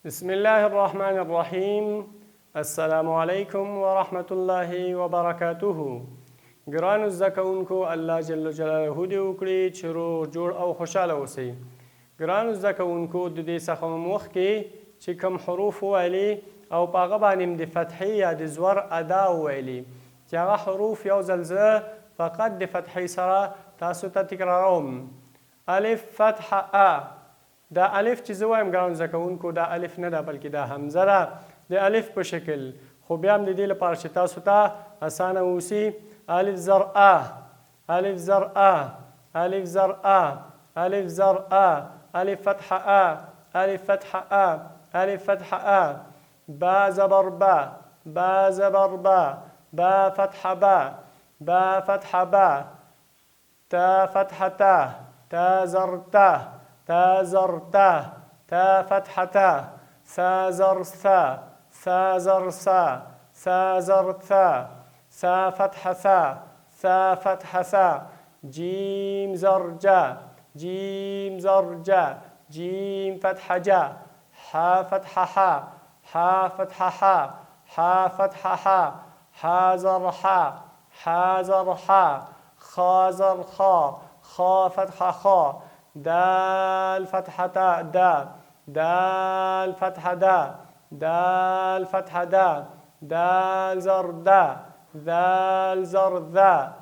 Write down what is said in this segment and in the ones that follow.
بسم الله الرحمن الرحیم. السلام علیکم و رحمت الله و برکاته. ګرانو زده کوونکو، الله جل جلاله دې وکړي چې روغ جوړ او خوشحاله اوسئ. ګرانو زده کوونکو، د دې څخه مخکې چې کوم حروف وویلي او په هغه باندې د فتحې یا د زور ادا وویلي، چې هغه حروف یو ځل زه فقط د فتحې سره تاسو ته تکراروم. الف فتحه ا. دا الف چې زه وایم ګرانو زده کوونکو، دا الف نه ده بلکې دا همزه ده د الف په شکل، خو بیا هم د دې لپاره چې تاسو ته اسانه اوسي، الف زر ا، الف زر ا، الف زر ا، الف زر ا، الف فتحه ا، الف فتحه ا، الف فتحه ا، با زبر با، با زبر با، با فتحه با، با فتحه با، تا فتحه تا، تا زر تا، تا زر تا، تا فتحه تا، ثا زر ثا، ثا زر ثا، ثا زر ثا، ثا فتحه ثا، ثا فتحه ثا، جيم زر جا، جيم زر جا، جيم فتحه جا، حا فتحه حا، حا فتحه حا، حا فتحه حا، حا زر حا، حا زر حا، خا زر خا، خا فتحه خا، دال فتحه تا دا، دال فتحه دا، دال فتحه دا، دال زر دا، ذال زر ذا،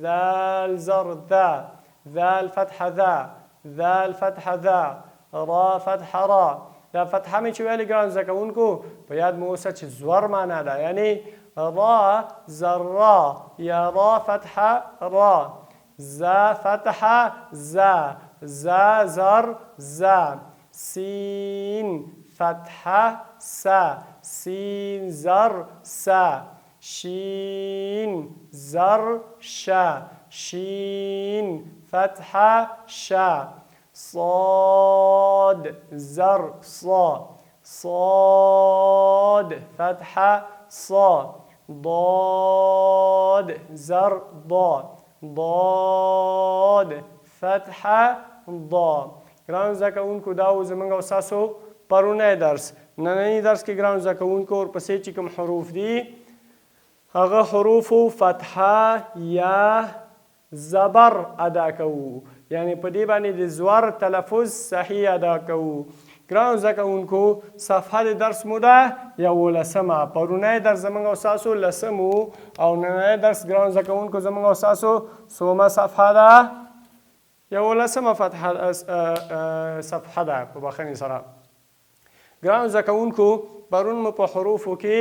ذال زر ذا، ذال فتحه ذا، ذال فتحه ذا، را فتحه را. دا فتحه می چې ویلې ګرانو زده کوونکو، په یاد مو اوسه چې زور معنا ده، یعنی را زر را یا را فتحه را، زا فتحه زا، زا زر زا، سین فتحه سا، سین زر سا، شین زر شا، شین فتحه شا، صاد زر صا، صاد فتحه صا، ضاد زر ضا، ضاد فتحه ضا. ګرانو زده کوونکو، دا و زموږ او ستاسو پرونی درس. ننني درس کې ګرانو زده کوونکو ورپسې چې کوم حروف دي، هغه حروفو فتحه یا زبر ادا کوو، یعنی په دې باندې د زور تلفظ صحیح ادا کوو. ګرانو زده کوونکو، صفحه د درس مو ده 11. پرونی درس زموږ او ستاسو 10 او نننی درس ګرانو زده کوونکو زموږ او ستاسو 100 صفحه ده، 11 صفحه ده په بخښنې سره. ګرانو زده کوونکو، پرون مو په حروفو کې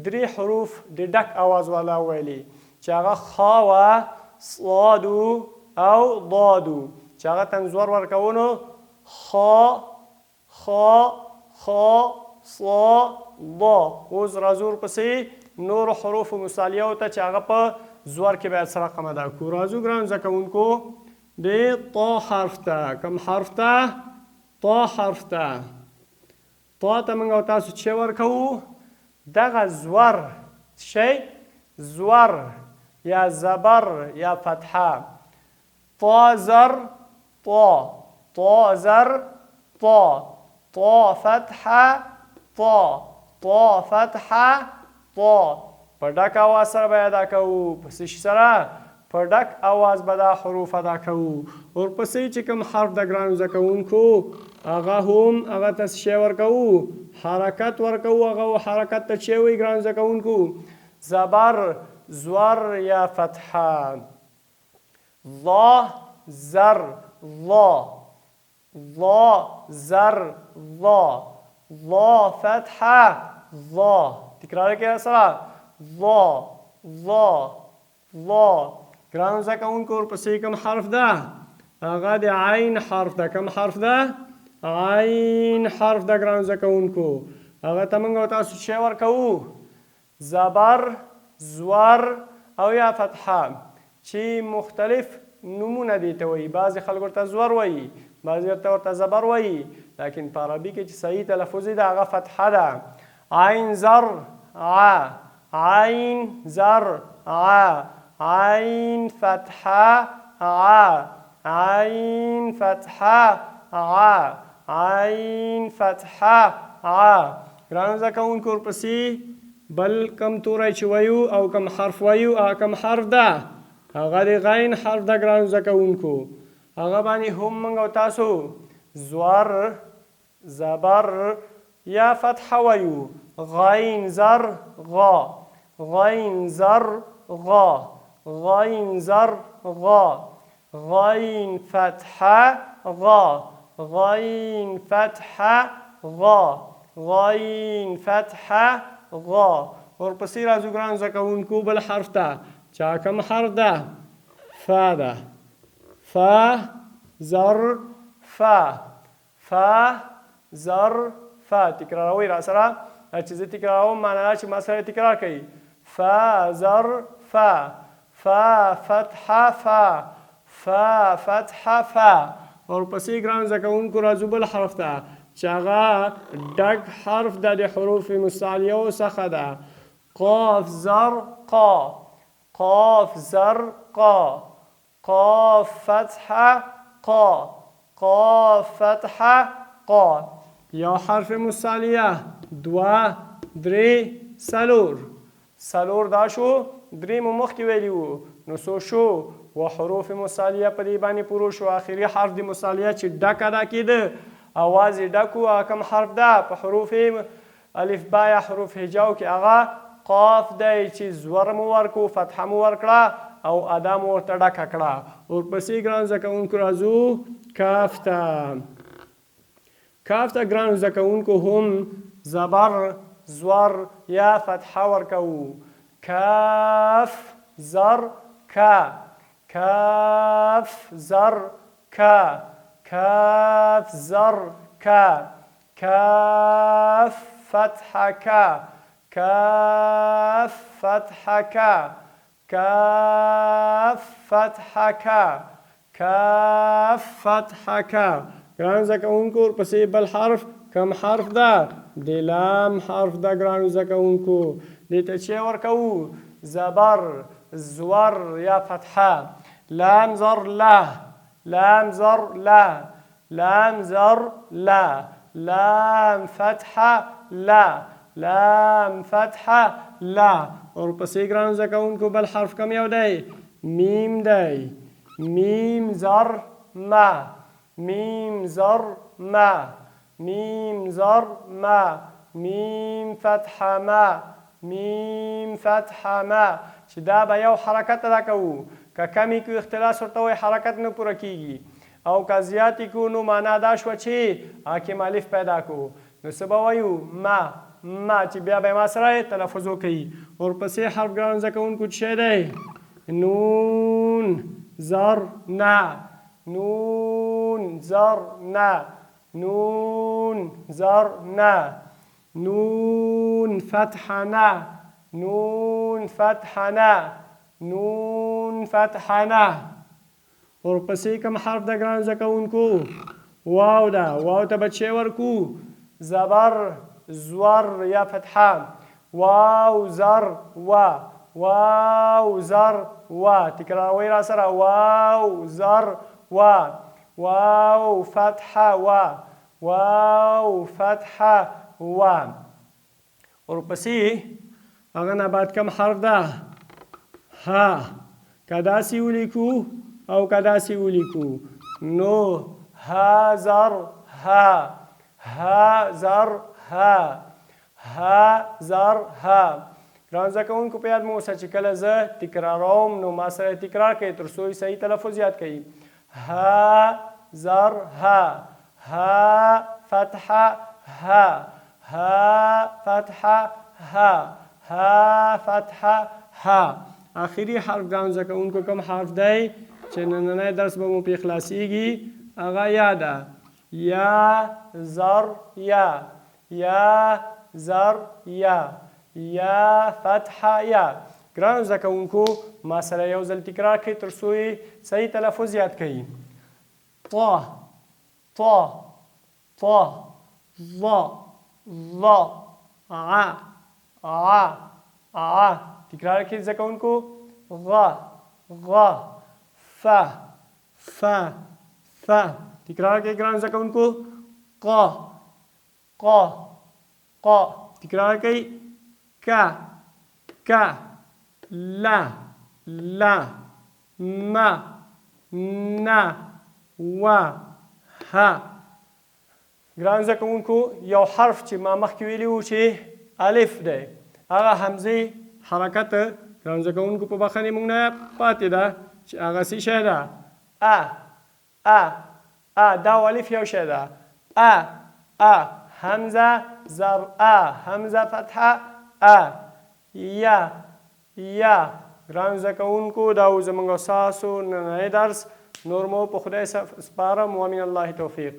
3 حروف د ډک اواز والا ویلي، چې هغه خا وه، صادو او ضادو، چې هغه تنزور ورکولو خا خا خا صا ضا. اوس راځو ورپسې نورو حروفو مثالیو ته چې هغه په زور کې باید سره رقم ادا کړو. راځو ګرانو زده کوونکو د طا حرف ته. کوم حرف ته؟ طا حرف ته. طا ته موږ او تاسو چې ورکوو، دغه زور شی زور یا زبر یا فتحه. طا زر طا، طا زر طا، طا فتحه طا، طا فتحه طا. په ډک اواز سره به ادا کوو. په څه شي سره؟ په ډک اواز به دا حروف ادا کوو. ورپسې چې کوم حرف د ګرانو زده کوونکو، هغه هم هغه ته څه شی ورکوو؟ حرکت ورکوو. هغه حرکت ته چې وایي ګرانو زده کوونکو؟ زبر زور یا فتحه. ضا زر ضا، ضا زر ضا، ضا فتحه ضا. تکرار کړئ سره، ضا ضا ضا. ګرانو زده کوونکو، ورپسې کوم حرف ده؟ هغه د عین حرف ده. کوم حرف ده؟ عین حرف ده ګرانو زده کوونکو. هغه ته موږ او تاسو چې ورکوو؟ زبر زور او یا فتحه، چې مختلف نومونه دي ته وایي. بعضې خلک ورته زور وایي، بعضې ورته زبر وایي، لیکن په عربي کې چې صحیح تلفظ ده هغه فتحه ده. عین زر ع، عین زر ع، عین فتحه ع، عین فتحه ع، عین فتحه ګرانو زده کوونکو ورپسې بل کم توری چې وایو او کم حرف وایو کم حرف ده هغه د غین حرف ده ګرانو زده کوونکو هغه باندې هم موږ او تاسو زور زبر یا فتحه وایو غین زر غا غین زر غا غین زر غا غین فتحه غا غین فتحه غا غین فتحه غا ورپسې راځو ګرانو زده کوونکو بل حرف ته چا کوم حرف ده فا ده فا زر فا فا زر فا تکراروئ را سره چې زه تکراروم معنا ده چې ما سره تکرار کوي فا زر فا فا فتحه فا فا فتحه فا ورپسې ګرانو زده کوونکو راځو بل حرف ته چې هغه ډک حرف ده د حروف مستعلیو څخه ده قاف زر قا قاف زر قا قاف فتحه قا قاف فتحه قا یو حرف مستعلیه دوه درې څلور دا شو درې مو مخکې ویلي وو نو څو شو و حروف مستعلیه په دې باندې پوره شو آخري حرف د مستعلیه چې ډک ادا کېده اواز یې ډک و کوم حرف ده په حروف الف با یا حروف هجاو کې هغه قاف دی چې زور مو ورکو فتحه مو ورکړه او ادا مو ورته ډکه کړه ورپسې ګرانو زده کوونکو راځو کاف ته ګرانو زده کوونکو هم زبر زور یا فتحه ورکوو کاف زر کا کاف زر کا کاف زر کا کاف فتحه کا کاف فتحه کا کاف فتحه کا کاف فتحه کا ګرانو زده کوونکو ورپسې بل حرف کم حرف ده د لام حرف ده ګرانو زده کوونکو دې ته چې ورکوو زبر زور یا فتحه لام زر لا لام زر لا لام زر لا لام فتحه لا لام فتحه لا ورپسې ګرانو زده کوونکو بل حرف کم یو دی میم دی میم زر ما میم زر ما میم زر ما میم فتحه ما میم فتحه ما چې دا به یو حرکت ادا کوو که کمی کو اختلاس ورته وایي حرکت نه پوره کیږي او که زیاتې کو نو معنا دا شوه چې حاکم الف پیدا کو نو څه به وایو ما چې بیا به ما سره تلفظ وکړي ورپسې حرف ګرانو زده کوونکو څه شی دی نون زر نه نون زر نه نون زر نه نون فتحه نه نون فتحه نه نون فتحه نه ورپسې کوم حرف ده ګرانو زده کوونکو واو ده واو ته به څه ورکو زبر زور یا فتحه واو زر وا واو زر وا تکراروئ را سره واو زر وا واو فتحه وا واو فتحه وا ورپسې هغه نه بعد کوم حرف ده ها که داسې ولیکو او که داسې ولیکو نو ها زر ها ها زر ها ها زر ها ګرانو زده کوونکو په یاد مو اوسه چې کله زه تکراروم نو ما سره تکرار کوئ تر څو صحیح تلفظ یاد کوي ها زر ها ها فتحه ها ها فتحه ها ها فتحه ها آخري حرف ګرانو زده کوونکو کوم حرف دی چې نننی درس به مو پې خلاصیږي هغه یا ده یا زر یا یا زر یا یا فتحه یا ګرانو زده کوونکو ما سره یو ځل تکرار کړئ تر څو یې صحیح تلفظ یاد کړئ طا طا طا ظا ظا ع ع ع تکرار کړئ زده کوونکو غا غا فا فا فا تکرار کړئ ګرانو زده کوونکو قا قا قا تکرار کوي کا کا لا لا ما نا وا ها. ګران زده کوونکو یو حرف چې ما مخکې ویلي و چې الف دی هغه همزې حرکت ګران زده کوونکو په بخښنې موږ نه پاتې ده چې هغه څه شی ده دا الف یو شی ده همزه زر همزه فتحه یا. ګران زده کوونکو دا و زموږ ستاسو نننی درس. نور مو په خدای سپارم. ومن الله توفیق.